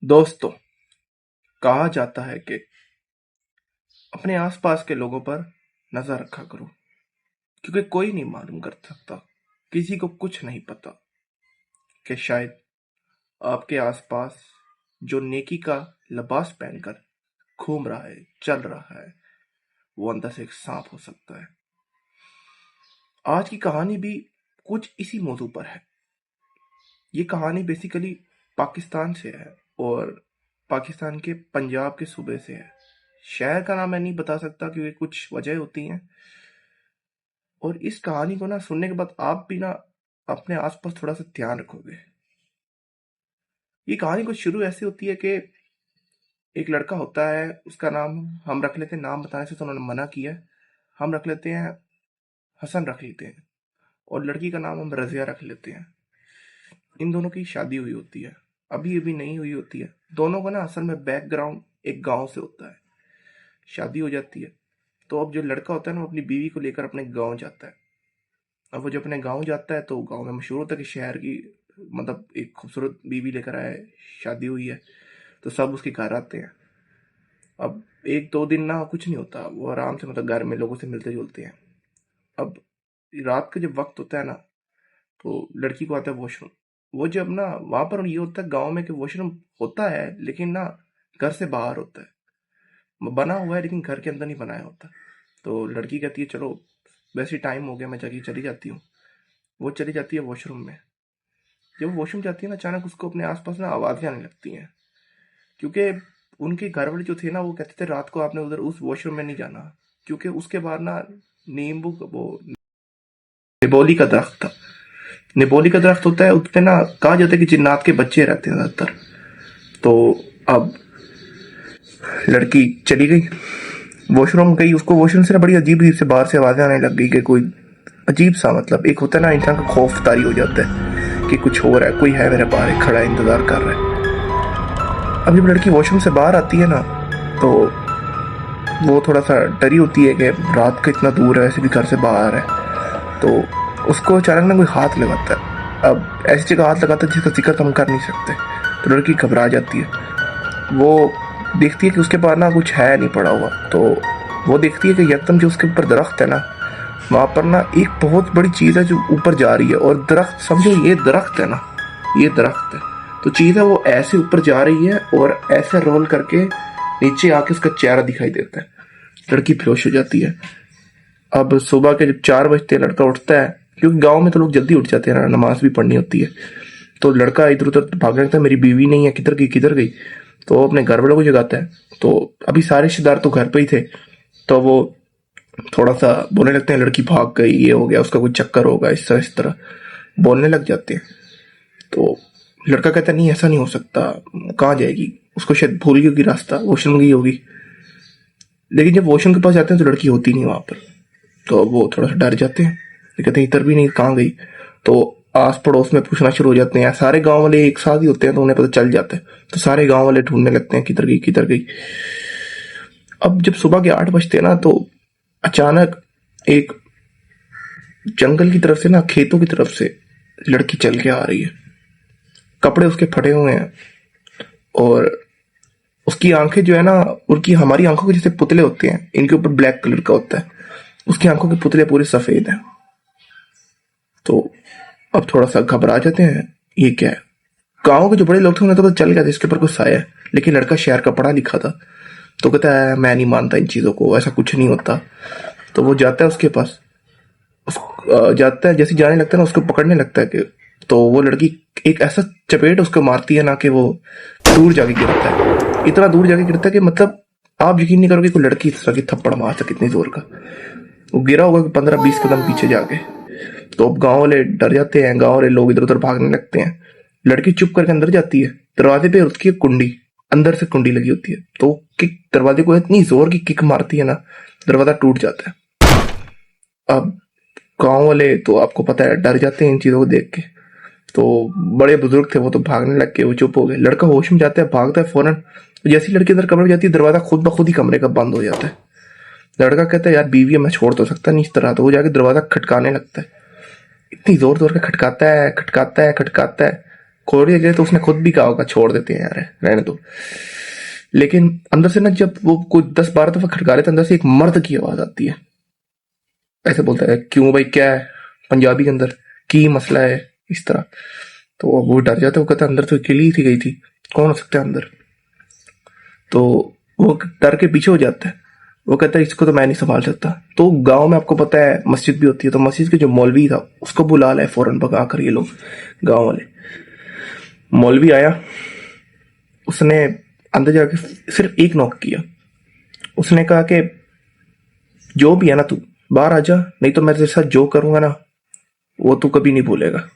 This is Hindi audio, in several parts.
दोस्तों, कहा जाता है कि अपने आसपास के लोगों पर नजर रखा करो, क्योंकि कोई नहीं मालूम कर सकता, किसी को कुछ नहीं पता कि शायद आपके आसपास जो नेकी का लिबास पहनकर घूम रहा है, चल रहा है, वो अंदर से एक सांप हो सकता है। आज की कहानी भी कुछ इसी मौजू पर है। ये कहानी बेसिकली पाकिस्तान से है और पाकिस्तान के पंजाब के सूबे से है। शहर का नाम मैं नहीं बता सकता क्योंकि कुछ वजह होती हैं। और इस कहानी को ना सुनने के बाद आप भी ना अपने आसपास थोड़ा सा ध्यान रखोगे। ये कहानी कुछ शुरू ऐसे होती है कि एक लड़का होता है, उसका नाम हम रख लेते हैं, नाम बताने से तो उन्होंने मना किया, हम रख लेते हैं, हसन रख लेते हैं। और लड़की का नाम हम रजिया रख लेते हैं। इन दोनों की शादी हुई होती है, अभी अभी नहीं हुई होती है। दोनों का ना असल में बैकग्राउंड एक गांव से होता है। शादी हो जाती है तो अब जो लड़का होता है ना, वो अपनी बीवी को लेकर अपने गांव जाता है। अब वो जब अपने गांव जाता है तो गांव में मशहूर होता है कि शहर की मतलब एक खूबसूरत बीवी लेकर आया है, शादी हुई है, तो सब उसके घर आते हैं। अब एक दो दिन ना कुछ नहीं होता, वो आराम से मतलब घर में लोगों से मिलते जुलते हैं। अब रात का जब वक्त होता है ना, तो लड़की को आता है वॉशरूम। वो जब ना वहां पर ये होता है गांव में कि वॉशरूम होता है लेकिन ना घर से बाहर होता है, बना हुआ है लेकिन घर के अंदर नहीं बनाया होता। तो लड़की कहती है चलो वैसे टाइम हो गया, मैं जाके चली जाती हूँ। वो चली जाती है वॉशरूम में। जब वो वॉशरूम जाती है ना, अचानक उसको अपने आसपास ना आवाजें आने लगती हैं, क्योंकि उनके घर वाले जो थे ना, वो कहते थे रात को आपने उधर उस वॉशरूम में नहीं जाना, क्योंकि उसके बाद ना नींबू वो निबोली का दरख्त था। निबोली का दरख्त होता है, उसपे ना कहा जाता है कि जिन्नात के बच्चे रहते हैं ज्यादातर। तो अब लड़की चली गई, वॉशरूम गई, उसको वॉशरूम से ना बड़ी अजीब अजीब से बाहर से आवाजें आने लग गई कि कोई अजीब सा, मतलब एक होता है ना इंसान का खौफ तारी हो जाता है कि कुछ हो रहा है, कोई है मेरे बाहर खड़ा है, इंतजार कर रहा है। अब जब लड़की वॉशरूम से बाहर आती है ना, तो वो थोड़ा सा डरी होती है कि रात का इतना दूर है, ऐसे भी घर से बाहर है। तो उसको अचानक ना कोई हाथ लगाता है। अब ऐसी जगह हाथ लगाता है जिसका जिक्र हम कर नहीं सकते। तो लड़की घबरा जाती है। वो देखती है कि उसके पास ना कुछ है नहीं पड़ा हुआ। तो वो देखती है कि यकदम जो उसके ऊपर दरख्त है ना, वहां पर ना एक बहुत बड़ी चीज है जो ऊपर जा रही है। और दरख्त, समझो ये दरख्त है ना, ये दरख्त है, तो चीज है वो ऐसे ऊपर जा रही है और ऐसे रोल करके नीचे आके उसका चेहरा दिखाई देता है। लड़की बेहोश हो जाती है। अब सुबह के जब 4 बजते लड़का उठता है, क्योंकि गांव में तो लोग जल्दी उठ जाते हैं ना, नमाज भी पढ़नी होती है। तो लड़का इधर उधर भागने लगता है, मेरी बीवी नहीं है, किधर गई किधर गई। तो वो अपने घर वालों को जगाता है। तो अभी सारे रिश्तेदार तो घर पे ही थे। तो वो थोड़ा सा बोलने लगते हैं लड़की भाग गई, ये हो गया, उसका कुछ चक्कर होगा, इस तरह बोलने लग जाते हैं। तो लड़का कहता है नहीं ऐसा नहीं हो सकता, कहाँ जाएगी, उसको शायद भूल गई होगी रास्ता, वॉशरूम गई होगी। लेकिन जब वॉशरूम के पास जाते हैं तो लड़की होती नहीं वहां पर। तो वो थोड़ा सा डर जाते हैं, कहते हैं इधर भी नहीं, कहाँ गई। तो आस पड़ोस में पूछना शुरू हो जाते हैं। सारे गांव वाले एक साथ ही होते हैं तो उन्हें पता चल जाता है। तो सारे गांव वाले ढूंढने लगते हैं किधर गई किधर गई। अब जब सुबह के 8 बजते हैं ना, तो अचानक एक जंगल की तरफ से ना, खेतों की तरफ से लड़की चल के आ रही है। कपड़े उसके फटे हुए हैं और उसकी आंखें जो है ना, उनकी हमारी आंखों के जैसे पुतले होते हैं, इनके ऊपर ब्लैक कलर का होता है, उसकी आंखों के पुतले पूरे सफेद हैं। तो अब थोड़ा सा घबरा जाते हैं, ये क्या है। गांव के जो बड़े लोग थे उन्हें तो पता चल गया था इसके ऊपर कुछ साया है, लेकिन लड़का शहर का पढ़ा लिखा था। तो कहता है मैं नहीं मानता इन चीजों को, ऐसा कुछ नहीं होता। तो वो जाता है उसके पास, जाता है, जैसे जाने लगता है ना, उसको पकड़ने लगता है कि, तो वो लड़की एक ऐसा चपेट उसको मारती है ना कि वो दूर जाके गिरता है। इतना दूर जाके गिरता है कि मतलब आप यकीन नहीं करोगे कोई लड़की इस तरह की थप्पड़ मार सकती इतनी जोर का। वो गिरा होगा 15-20 कदम पीछे जाके। तो अब गांव वाले डर जाते हैं, गांव वाले लोग इधर उधर भागने लगते हैं। लड़की चुप करके अंदर जाती है, दरवाजे पे उसकी एक कुंडी, अंदर से कुंडी लगी होती है। तो किक, दरवाजे को इतनी जोर की किक मारती है ना, दरवाजा टूट जाता है। अब गांव वाले तो आपको पता है डर जाते हैं इन चीजों को देख के। तो बड़े बुजुर्ग थे, वो तो भागने लग गए, वो चुप हो गए। लड़का होश में जाता है, भागता है फौरन। जैसे ही लड़की अंदर कमरे में जाती है, दरवाजा खुद ब खुद ही कमरे का बंद हो जाता है। लड़का कहता है यार बीवी है, मैं छोड़ तो सकता नहीं इस तरह। तो वो जाके दरवाजा खटकाने लगता है, इतनी जोर जोर के खटकाता है, खटकाता है, खटकाता है। थोड़ी देर तो उसने खुद भी कहा होगा छोड़ देते हैं यार, रहने दो। लेकिन अंदर से ना जब वो कुछ 10-12 दफा खटका लेते, अंदर से एक मर्द की आवाज आती है। ऐसे बोलता है, क्यों भाई क्या है, पंजाबी के अंदर की मसला है, इस तरह। तो वो डर जाता है, वो कहता है अंदर तो अकेली थी, गई थी, कौन हो सकता है अंदर। तो वो डर के पीछे हो जाता है। वो कहता है इसको तो मैं नहीं संभाल सकता। तो गांव में आपको पता है मस्जिद भी होती है, तो मस्जिद के जो मौलवी था उसको बुला लाए फौरन भगा कर ये लोग गांव वाले। मौलवी आया, उसने अंदर जाके सिर्फ एक नॉक किया। उसने कहा कि जो भी है ना तू बाहर आ जा, नहीं तो मैं तेरे साथ जो करूंगा ना वो तू कभी नहीं भूलेगा।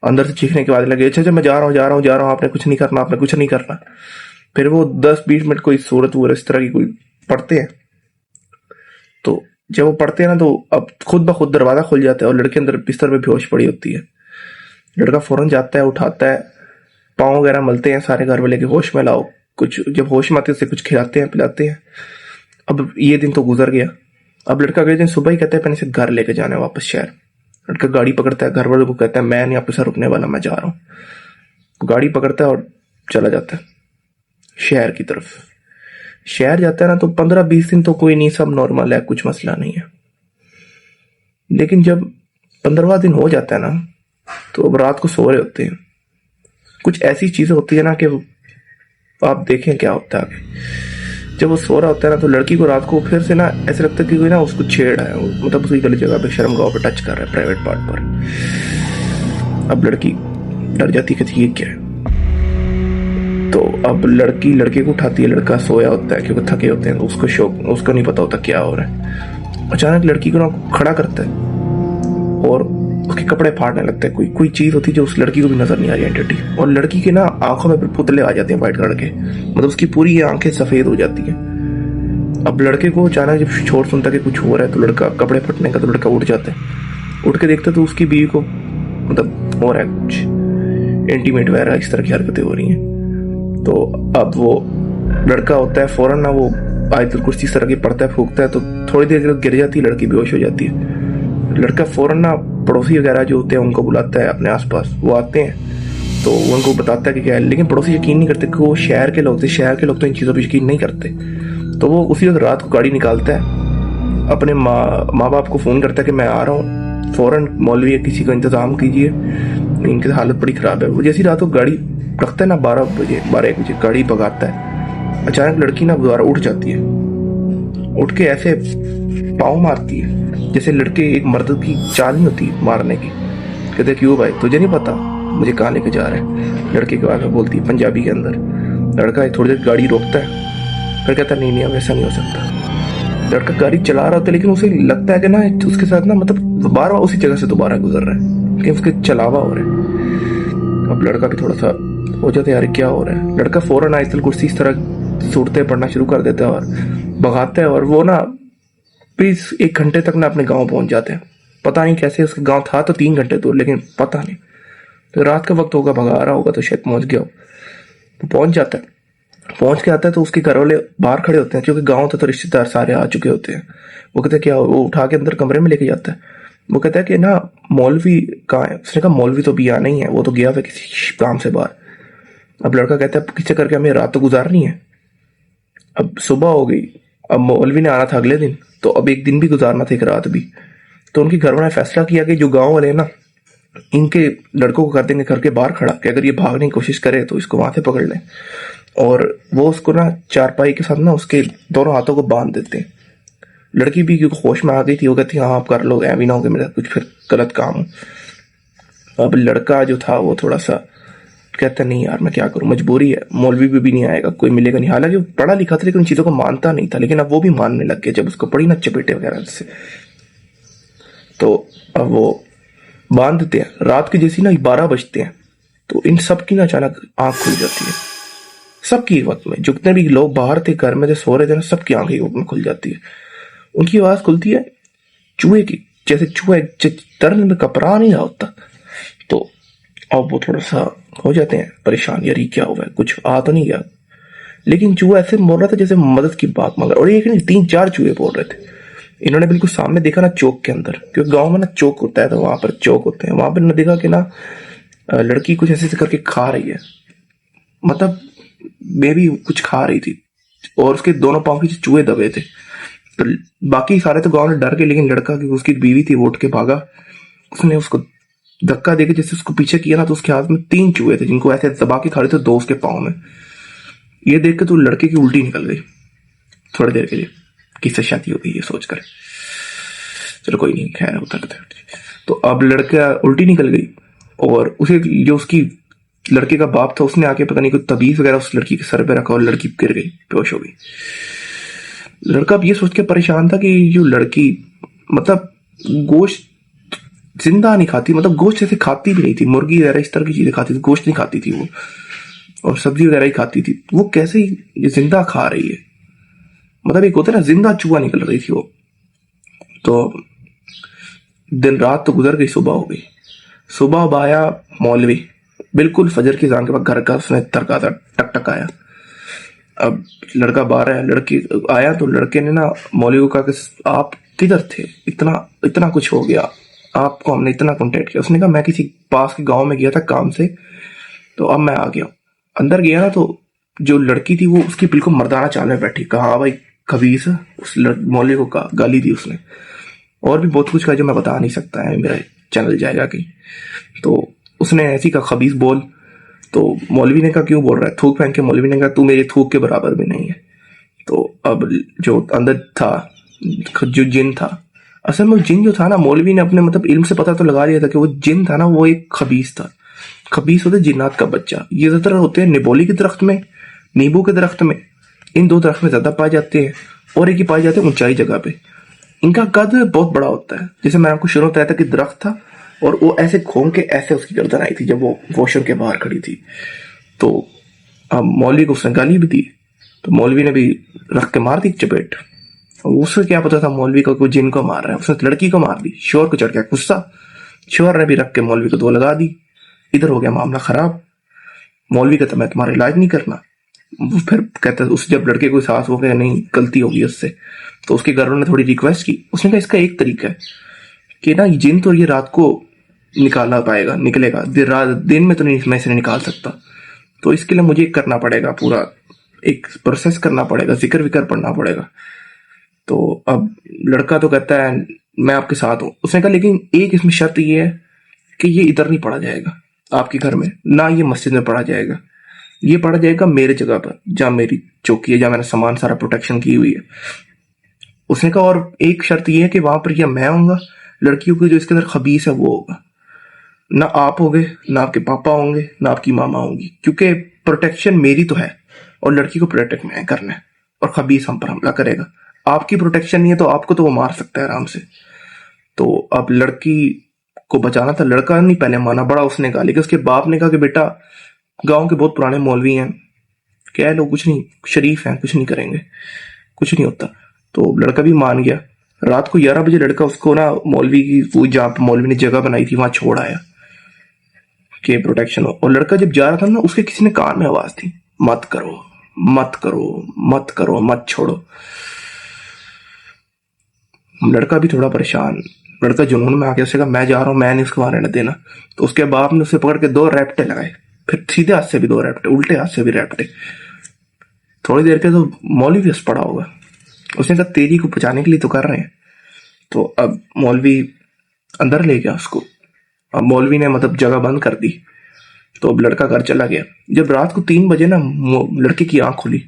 अंदर से चीखने के बाद लगे, अच्छा मैं जा रहा हूँ, आपने कुछ नहीं करना, आपने कुछ नहीं करना। फिर वो 10-20 मिनट कोई सूरत वूरत इस तरह की कोई पढ़ते हैं। तो जब वो पढ़ते हैं ना तो अब खुद ब खुद दरवाजा खुल जाता है और लड़के अंदर बिस्तर पे बेहोश पड़ी होती है। लड़का फौरन जाता है, उठाता है, पाँव वगैरह मलते हैं सारे घर वाले के, होश में लाओ कुछ। जब होश में आते उसे कुछ खिलाते हैं पिलाते हैं। अब ये दिन तो गुजर गया। अब लड़का अगले दिन सुबह ही कहता है मैंने इसे घर लेके जाना है वापस शहर। लड़का गाड़ी पकड़ता है, घर वालों को कहता है मैं नहीं आपके साथ रुकने वाला, मैं जा रहा हूँ। गाड़ी पकड़ता है और चला जाता है शहर की तरफ। शहर जाता है ना तो 15-20 दिन तो कोई नहीं, सब नॉर्मल है, कुछ मसला नहीं है। लेकिन जब 15वां दिन हो जाता है ना तो अब रात को सो रहे होते हैं, कुछ ऐसी चीजें होती है ना कि आप देखें क्या होता है आगे। जब वो सो रहा होता है ना तो लड़की को रात को फिर से ना ऐसे लगता है कि कोई ना उसको छेड़ रहा है, मतलब उसकी गलत जगह पे शर्मगाह पे टच कर रहा है, प्राइवेट पार्ट पर। अब लड़की डर जाती है कि ये क्या है। तो अब लड़की लड़के को उठाती है। लड़का सोया होता है क्योंकि थके होते हैं, उसको शौक, उसको नहीं पता होता क्या हो रहा है। अचानक लड़की को ना खड़ा करता है और उसके कपड़े फाड़ने लगता है। कोई चीज होती है जो उस लड़की को भी नजर नहीं आ रही एंटिटी, और लड़की के ना आंखों में पुतले आ जाते हैं व्हाइट कलर के, मतलब उसकी पूरी आंखें सफेद हो जाती हैं। अब लड़के को अचानक जब शोर सुनता कि कुछ हो रहा है तो लड़का कपड़े फटने का, तो लड़का उठ जाता है। उठ के देखता तो उसकी बीवी को मतलब हो रहा है कुछ इंटीमेट वगैरह, इस तरह की हरकतें हो रही हैं। तो अब वो लड़का होता है फौरन ना वो आयतुल कुर्सी इस तरह की पढ़ता है, फूकता है, तो थोड़ी देर गिर जाती है, लड़की बेहोश हो जाती है। लड़का फौरन ना पड़ोसी वगैरह जो होते हैं उनको बुलाता है अपने आसपास, वो आते हैं तो वो उनको बताता है कि क्या है। लेकिन पड़ोसी यकीन नहीं करते कि वो शहर के लोग थे, शहर के लोग तो इन चीज़ों पर यकीन नहीं करते। तो वो उसी वक्त रात को गाड़ी निकालता है, अपने माँ बाप को फ़ोन करता है कि मैं आ रहा हूँ, फ़ौरन मौलवी किसी का इंतज़ाम कीजिए, इनकी हालत बड़ी ख़राब है। वो जैसी रात को गाड़ी रखता है ना 12-1 बजे गाड़ी भगाता है। अचानक लड़की ना दोबारा उठ जाती है, उठ के ऐसे पाँव मारती है जैसे लड़के एक मर्द की चाल नहीं होती मारने की। कहते क्यों भाई, तुझे नहीं पता मुझे कहाँ लेके जा रहे हैं, लड़के के बारे में बोलती है पंजाबी के अंदर। लड़का थोड़ी देर गाड़ी रोकता है, फिर कहता नहीं अब ऐसा नहीं हो सकता। लड़का गाड़ी चला रहा होता है लेकिन उसे लगता है कि ना उसके साथ ना मतलब बार बार उसी जगह से दोबारा गुजर रहा है, लेकिन उसके चलावा हो रहा है। अब लड़का भी थोड़ा सा हो जाता है यार क्या हो रहा है। लड़का फौरन आयतुल कुर्सी इस तरह सूरतें पढ़ना शुरू कर देता है और भगाता है, और वो ना 1 घंटे तक ना अपने गांव पहुंच जाते हैं। पता नहीं कैसे, उसका गांव था तो 3 घंटे दूर, लेकिन पता नहीं, तो रात का वक्त होगा, भगा रहा होगा तो शायद पहुंच गया हो। तो पहुंच जाता है, पहुंच के आता है तो उसके घर वाले बाहर खड़े होते हैं क्योंकि गाँव तो रिश्तेदार सारे आ चुके होते हैं। वो कहते हैं क्या, वो उठा के अंदर कमरे में लेके जाता है। वो कहता है कि ना मौलवी कहाँ है। उसने कहा मौलवी तो भी आना ही है, वो तो गया हुआ किसी काम से बाहर। अब लड़का कहता है किसी करके हमें रात तो गुजारनी है। अब सुबह हो गई, अब मौलवी ने आना था अगले दिन, तो अब एक दिन भी गुजारना था, एक रात भी। तो उनके घर वाले ने फैसला किया कि जो गांव वाले ना इनके लड़कों को कर देंगे घर के बाहर खड़ा, कि अगर ये भागने की कोशिश करे तो इसको वहां से पकड़ लें। और वो उसको ना चारपाई के साथ ना उसके दोनों हाथों को बांध देते हैं। लड़की भी क्योंकि होश में आ गई थी, वो कहती हाँ आप कर लो, ऐ भी ना हो कि मेरा कुछ फिर गलत काम हो। अब लड़का जो था वो थोड़ा सा कहता नहीं यार मैं क्या करूं, मजबूरी है, मौलवी भी नहीं आएगा, कोई मिलेगा नहीं। हालांकि वो पढ़ा लिखा था लेकिन उन चीजों को मानता नहीं था, लेकिन अब वो भी मानने लग गया जब उसको पड़ी ना चपेटे वगैरह से। तो अब वो बांध देते हैं। रात के जैसी ना 12 बजते हैं तो इन सब की ना अचानक आंख खुल जाती है, सबकी एक वक्त में। जितने भी लोग बाहर थे घर में जो सो रहे थे ना, सबकी आंखें एक वक्त में खुल जाती है। उनकी आवाज खुलती है चूहे की, जैसे चूहे दर्द में कपरा नहीं रहा होता। तो अब वो थोड़ा सा हो जाते हैं परेशान, यार ये क्या हुआ है, कुछ आ तो नहीं गया। लेकिन चूहा ऐसे बोल रहा था जैसे मदद की बात मांग रहा, और एक नहीं 3-4 चूहे बोल रहे थे। इन्होंने बिल्कुल सामने देखा ना चौक के अंदर, क्योंकि गांव में ना चौक होता है तो वहां पर चौक होते हैं, वहां पर ना देखा कि ना लड़की कुछ ऐसे करके खा रही है, मतलब बेबी कुछ खा रही थी और उसके दोनों पांव के चूहे दबे थे। तो बाकी सारे तो गांव में डर गए, लेकिन लड़का की उसकी बीवी थी वो उठ के भागा। उसने उसको धक्का देके जैसे उसको पीछे किया ना, तो उसके हाथ में 3 चूहे थे जिनको ऐसे दबा के खा रहे थे, 2 उसके पाँव में। ये देख के तो लड़के की उल्टी निकल गई थोड़ी देर के लिए, किससे शादी हो गई ये सोचकर। चलो कोई नहीं, खैर होता रहता है। तो अब लड़का उल्टी निकल गई और उसे जो उसकी लड़के का बाप था उसने आके पता नहीं कोई तबीज वगैरह उस लड़की के सर पे रखा और लड़की गिर गई, बेहोश हो गई। लड़का अब ये सोच के परेशान था कि जो लड़की मतलब गोश्त जिंदा नहीं खाती, मतलब गोश्त ऐसे खाती भी नहीं थी, मुर्गी वगैरह इस तरह की चीजें खाती थी, गोश्त नहीं खाती थी वो, और सब्जी वगैरह ही खाती थी। वो कैसे ये जिंदा खा रही है, मतलब एक होता है ना जिंदा चूहा निकल रही थी वो। तो दिन रात तो गुजर गई, सुबह हो गई। सुबह अब आया मौलवी, बिल्कुल फजर की अज़ान के बाद घर का उसने तरकाता टक टक आया। अब लड़का बाहर है, लड़की आया तो लड़के ने ना मौलवी को कहा कि आप किधर थे, इतना इतना कुछ हो गया, आपको हमने इतना कॉन्टेक्ट किया। उसने कहा मैं किसी पास के गांव में गया था काम से, तो अब मैं आ गया। अंदर गया ना तो जो लड़की थी वो उसकी बिल्कुल मर्दाना चाल में बैठी। कहा हाँ भाई खबीस, उस मौलवी को कहा, गाली दी उसने, और भी बहुत कुछ कहा जो मैं बता नहीं सकता है, मेरा चैनल जाएगा कहीं। तो उसने ऐसी कहा खबीस बोल। तो मौलवी ने कहा क्यों बोल रहा है, थूक फेंक के मौलवी ने कहा तू मेरे थूक के बराबर भी नहीं है। तो अब जो अंदर था जो जिन था, असल में जिन जो था ना, मौलवी ने अपने मतलब इल्म से पता तो लगा लिया था कि वो जिन था ना वो एक खबीस था। खबीस होते जिन्नात का बच्चा, ये ज्यादातर होते हैं निबोली के दरख्त में, नींबू के दरख्त में, इन 2 दरख्त में ज्यादा पाए जाते हैं, और एक ही पाए जाते हैं ऊंचाई जगह पे। इनका कद बहुत बड़ा होता है, जैसे मैं आपको शुरू में बताया था कि दरख्त था और वो ऐसे घूम के ऐसे उसकी गर्दन आई थी जब वो वॉशरूम के बाहर खड़ी थी। तो अब मौलवी को उसने गाली भी दी, तो मौलवी ने भी रख के मार दी चपेट। उसे क्या पता था मौलवी को जिन को मार रहा है, उसने लड़की को मार दी। शोर को चढ़ गया गुस्सा, शोर ने भी रख के मौलवी को 2 लगा दी। इधर हो गया मामला खराब। मौलवी कहता मैं तुम्हारा इलाज नहीं करना। फिर कहता उस जब लड़के को एहसास हो गया नहीं गलती होगी उससे, तो उसके घर ने थोड़ी रिक्वेस्ट की। उसने कहा इसका एक तरीका है कि ना जिन तो ये रात को निकालना पाएगा, निकलेगा, दिन में तो नहीं मैं इसे निकाल सकता, तो इसके लिए मुझे करना पड़ेगा, पूरा एक प्रोसेस करना पड़ेगा, जिक्र विक्र पढ़ना पड़ेगा। तो अब लड़का तो कहता है मैं आपके साथ हूँ। उसने कहा लेकिन एक इसमें शर्त ये है कि ये इधर नहीं पढ़ा जाएगा आपके घर में, ना ये मस्जिद में पढ़ा जाएगा, ये पढ़ा जाएगा मेरे जगह पर जहाँ मेरी चौकी है, जहाँ मेरा सामान सारा प्रोटेक्शन की हुई है। उसने कहा और एक शर्त ये है कि वहां पर या मैं होऊंगा, लड़कियों की जो इसके अंदर खबीस है वो होगा, ना आप होगे, ना आपके पापा होंगे, ना आपकी मामा होंगी, क्योंकि प्रोटेक्शन मेरी तो है और लड़की को प्रोटेक्ट मैं करना है, और खबीस हम पर हमला करेगा। आपकी प्रोटेक्शन नहीं है तो आपको तो वो मार सकता है आराम से। तो अब लड़की को बचाना था, लड़का नहीं पहले माना, बड़ा उसने कहा, लेकिन उसके बाप ने कहा कि बेटा गांव के बहुत पुराने मौलवी हैं, कह लो कुछ नहीं, शरीफ हैं, कुछ नहीं करेंगे, कुछ नहीं होता। तो लड़का भी मान गया। रात को 11 बजे लड़का उसको ना मौलवी की वो जहाँ पे मौलवी ने जगह बनाई थी वहां छोड़ आया कि प्रोटेक्शन हो। और लड़का जब जा रहा था ना उसके किसी ने कान में आवाज थी, मत करो मत करो मत करो मत छोड़ो। लड़का भी थोड़ा परेशान, लड़का जुनून में आके उससे कहा मैं जा रहा हूँ, मैं नहीं उसको मारने देना। तो उसके बाप ने उसे पकड़ के 2 रैप्टे लगाए, फिर सीधे हाथ से भी 2 रैप्टे, उल्टे हाथ से भी रैप्टे। थोड़ी देर के तो मौलवी भी हंस पड़ा होगा। उसने कहा तेरी को बचाने के लिए तो कर रहे हैं। तो अब मौलवी अंदर ले गया उसको। अब मौलवी ने मतलब जगह बंद कर दी। तो अब लड़का घर चला गया। जब रात को 3 बजे ना लड़के की आंख खुली,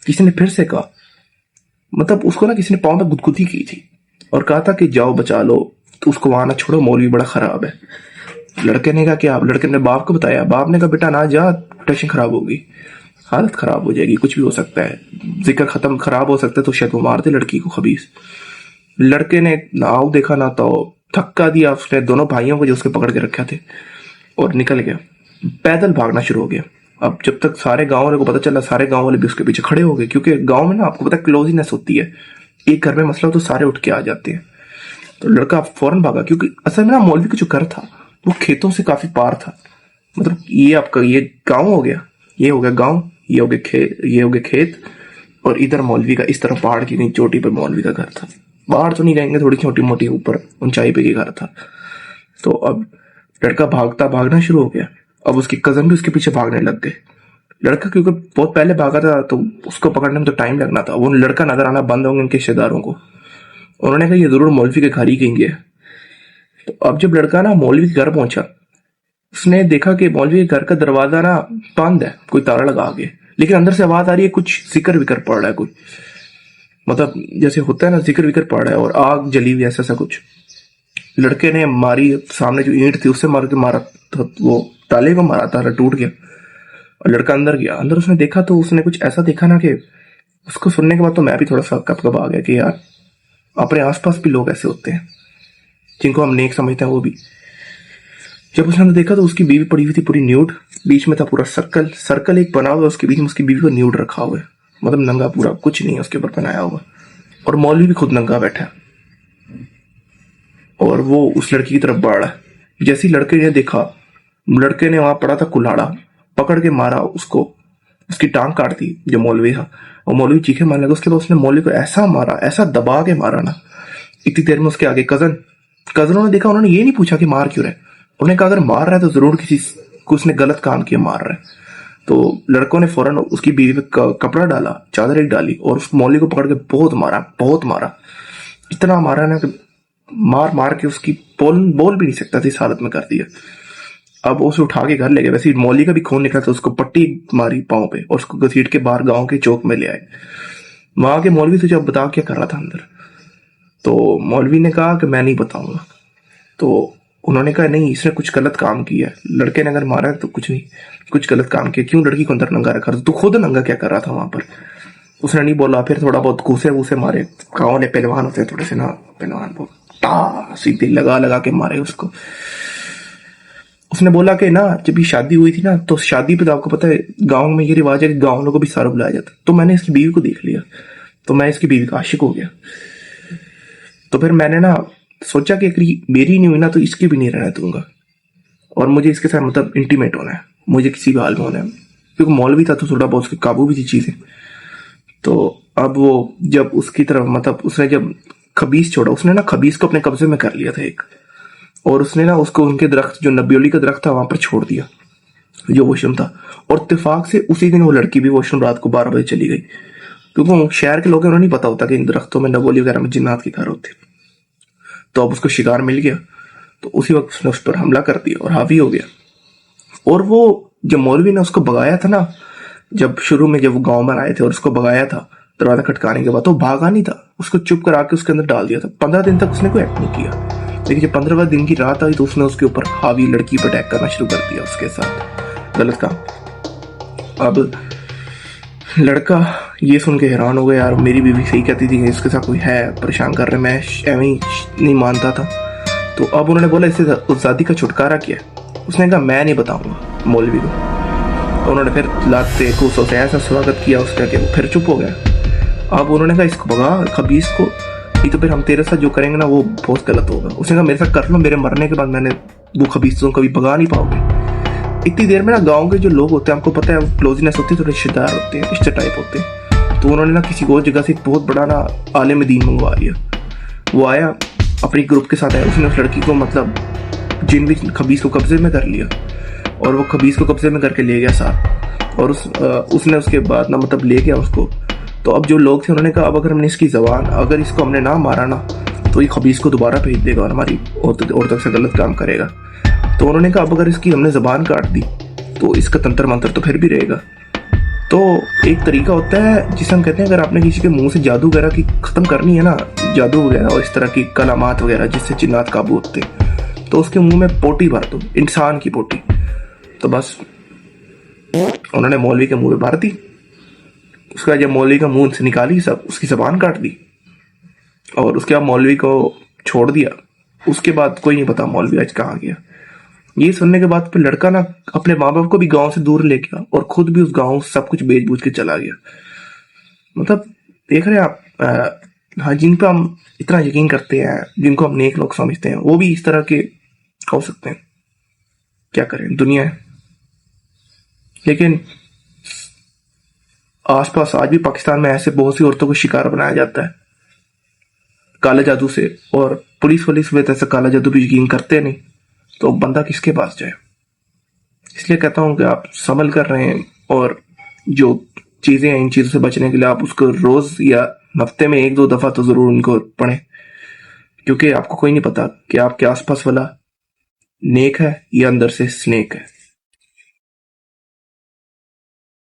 किसी ने फिर से कहा, मतलब उसको ना किसी ने पाँव में गुदगुदी की थी और कहा था कि जाओ बचा लो, तो उसको वहां ना छोड़ो, मौलवी बड़ा खराब है। लड़के ने कहा क्या, लड़के ने बाप को बताया। बाप ने कहा बेटा ना जा, प्रोटेक्शन खराब होगी, हालत खराब हो जाएगी, कुछ भी हो सकता है, जिक्र खत्म खराब हो सकता है, तो शायद वो मार दे लड़की को खबीस। लड़के ने नाव देखा ना तो धक्का दिया उसने दोनों भाइयों को जो उसके पकड़ के रखे थे और निकल गया, पैदल भागना शुरू हो गया। अब जब तक सारे गांव वाले को पता चला, सारे गांव वाले भी उसके पीछे खड़े हो गए, क्योंकि गांव में ना आपको पता है क्लोजीनेस होती है, एक घर में मसला हो तो सारे उठ के आ जाते हैं। तो लड़का फौरन भागा, क्योंकि असल में ना मौलवी का जो घर था वो खेतों से काफी पार था। मतलब ये आपका ये गांव हो गया, ये हो गया गांव, ये हो गए खेत, और इधर मौलवी का इस तरफ पहाड़ की चोटी पर मौलवी का घर था। बाहर तो नहीं रहेंगे, थोड़ी छोटी मोटी ऊपर ऊंचाई पे ही घर था। तो अब लड़का भागना शुरू हो गया अब उसकी कजन भी उसके पीछे भागने लग गए। लड़का क्योंकि बहुत पहले भागा था तो उसको पकड़ने में तो टाइम लगना था। वो लड़का नजर आना बंद होंगे उनके रिश्तेदारों को। उन्होंने कहा ये जरूर मौलवी के घर ही कहीं गया। तो अब जब लड़का ना मौलवी के घर पहुंचा, उसने देखा कि मौलवी के घर का दरवाजा ना बंद है, कोई ताला लगा के, लेकिन अंदर से आवाज आ रही है, कुछ जिक्र विक्र पड़ रहा है, कोई मतलब जैसे होता है ना जिक्र विक्र पड़ रहा है, और आग जली हुई ऐसा सा कुछ। लड़के ने मारी, सामने जो ईंट थी उससे मार के मारा, तो वो ताले को मारा, ताला टूट गया और लड़का अंदर गया। अंदर उसने देखा तो उसने कुछ ऐसा देखा ना कि उसको सुनने के बाद तो मैं भी थोड़ा सा कब आ गया कि यार अपने आसपास भी लोग ऐसे होते हैं जिनको हम नेक समझते हैं वो भी। जब उसने अंदर देखा तो उसकी बीवी पड़ी हुई थी पूरी न्यूड, बीच में था पूरा सर्कल एक बना हुआ, उसके बीच में उसकी बीवी को न्यूड रखा हुआ है, मतलब नंगा पूरा, कुछ नहीं है उसके ऊपर पहनाया हुआ, और मौलवी भी खुद नंगा बैठा है और वो उस लड़की की तरफ बढ़ रहा है। जैसे ही लड़के ने देखा, लड़के ने वहां पड़ा था कुल्हाड़ा, पकड़ के मारा उसको, उसकी टांग काट दी जो मौलवी था, और मौलवी चीखे मारने लगा। उसके बाद उसने मौलवी को ऐसा मारा, ऐसा दबा के मारा ना, इतनी देर में उसके आगे कजनों ने देखा। उन्होंने ये नहीं पूछा कि मार क्यों रहे, उन्होंने कहा अगर मार रहा है तो जरूर किसी को उसने गलत काम किया मार रहा है। तो लड़कों ने फौरन उसकी बीवी पे कपड़ा डाला, चादर एक डाली, और उस मौलवी को पकड़ के बहुत मारा, इतना मारा ना कि मार के उसकी बोल भी नहीं सकता था, इस हालत में कर दिया। अब उसे उठा के घर ले गए। वैसे मौलवी का भी खून निकला तो उसको पट्टी मारी पाँव पे और उसको घसीट के बाहर गांव के चौक में ले आए। वहां के मौलवी से जब बता क्या कर रहा था अंदर, तो मौलवी ने कहा कि मैं नहीं बताऊंगा। तो उन्होंने कहा नहीं, इसने कुछ गलत काम किया है, लड़के ने अगर मारा है तो कुछ नहीं, कुछ गलत काम किया, क्यों लड़की को अंदर नंगा रखा, तू खुद नंगा क्या कर रहा था वहां पर। उसने नहीं बोला। फिर थोड़ा बहुत घूसे वूसे मारे, गाँव ने पहलवान होते थोड़े से ना, पहलवान सीधे लगा के मारे उसको। उसने बोला कि ना जब ये शादी हुई थी ना, तो शादी पे तो आपको पता है गांव में ये रिवाज है कि गांव वालों को भी सारा बुलाया जाता, तो मैंने इसकी बीवी को देख लिया, तो मैं इसकी बीवी का आशिक हो गया। तो फिर मैंने ना सोचा कि अगर मेरी नहीं हुई ना तो इसकी भी नहीं रहने दूंगा, और मुझे इसके साथ मतलब इंटीमेट होना है, मुझे किसी भी हाल में होना है, क्योंकि मौलवी था तो थोड़ा बहुत उसके काबू भी थी चीजें। तो अब वो जब उसकी तरफ मतलब उसने जब खबीस छोड़ा, उसने ना खबीस को अपने कब्जे में कर लिया था एक, और उसने ना उसको उनके दरख्त जो नबियोली का दरख्त था वहां पर छोड़ दिया जो वॉशरूम था। और इत्तेफाक से उसी दिन वो लड़की भी वॉशरूम रात को 12 बजे चली गई, क्योंकि शहर के लोगों को नहीं पता होता कि इन दरख्तों में नबोली वगैरह में जिन्नात के घर होते। तो अब उसको शिकार मिल गया, तो उसी वक्त उसने उस पर हमला कर दिया और हावी हो गया। और वो जब मौलवी ने उसको भगाया था ना, जब शुरू में जब वो गांव में आए थे और उसको भगाया था दरवाजा खटकाने के बाद, तो भागा नहीं था, उसको चुप करा के उसके अंदर डाल दिया था। 15 दिन तक उसने कोई एक्ट नहीं किया, लेकिन जब 15वें दिन की रात आई तो उसने उसके ऊपर हावी लड़की पर अटैक करना शुरू कर दिया, उसके साथ गलत काम। अब लड़का ये सुन के हैरान हो गया, यार मेरी बीवी सही कहती थी कि इसके साथ कोई है परेशान कर रहे, मैं एवं ही नहीं मानता था। तो अब उन्होंने बोला इससे उस जाति का छुटकारा किया। उसने कहा मैं नहीं बताऊंगा मौलवी को। तो उन्होंने फिर लाते खूसों से ऐसा स्वागत किया उसका कि वो फिर चुप हो गया। अब उन्होंने कहा इसको भगा खबीस को, नहीं तो फिर हम तेरे साथ जो करेंगे ना वो बहुत गलत होगा। उसने कहा मेरे साथ कर लो, मेरे मरने के बाद मैंने वो खबीस को कभी भगा नहीं पाओगे। इतनी देर में ना गांव के जो लोग होते हैं, आपको पता है क्लोजनेस होती है, थोड़े रिश्तेदार होते हैं, रिश्ते टाइप होते हैं, तो उन्होंने ना किसी और जगह से एक बहुत बड़ा ना आलिम दीन मंगवा लिया। वो आया अपनी ग्रुप के साथ आया, उसने उस लड़की को मतलब जिन भी खबीस को कब्जे में कर लिया, और वो खबीस को कब्जे में करके ले गया साथ, और उसने उसके बाद ना मतलब ले गया उसको। तो अब जो लोग थे उन्होंने कहा अब अगर हमने इसकी जबान, अगर इसको हमने ना मारा ना तो ये खबीस को दोबारा भेज देगा और हमारी औरतों से गलत काम करेगा। तो उन्होंने कहा अब अगर इसकी हमने जबान काट दी तो इसका तंत्र मंत्र तो फिर भी रहेगा। तो एक तरीका होता है जिसे हम कहते हैं, अगर आपने किसी के मुंह से जादू वगैरह की खत्म करनी है ना, जादू वगैरह और इस तरह की कलामात वगैरह जिससे जिन्नात काबू होते हैं, तो उसके मुंह में पोटी भर दो, इंसान की पोटी। तो बस उन्होंने मौलवी के मुंह में भर दी। उसका जब मौलवी का मुंह से निकाली सब, उसकी जबान काट दी और उसके बाद मौलवी को छोड़ दिया। उसके बाद कोई नहीं पता मौलवी आज कहाँ गया। ये सुनने के बाद फिर लड़का ना अपने माँ बाप को भी गांव से दूर ले गया और खुद भी उस गांव सब कुछ बेच बूझ के चला गया। मतलब देख रहे हैं आप, हाँ, जिन पर हम इतना यकीन करते हैं, जिनको हम नेक लोग समझते हैं, वो भी इस तरह के हो सकते हैं। क्या करें, दुनिया है। लेकिन आसपास आज भी पाकिस्तान में ऐसे बहुत सी औरतों को शिकार बनाया जाता है काले जादू से, और पुलिस वैसे काला जादू भी यकीन करते नहीं, तो बंदा किसके पास जाए। इसलिए कहता हूँ कि आप संभल कर रहें, और जो चीज़ें हैं इन चीज़ों से बचने के लिए आप उसको रोज़ या हफ्ते में 1-2 दफ़ा तो ज़रूर उनको पढ़ें, क्योंकि आपको कोई नहीं पता कि आपके आसपास वाला नेक है या अंदर से स्नेक है।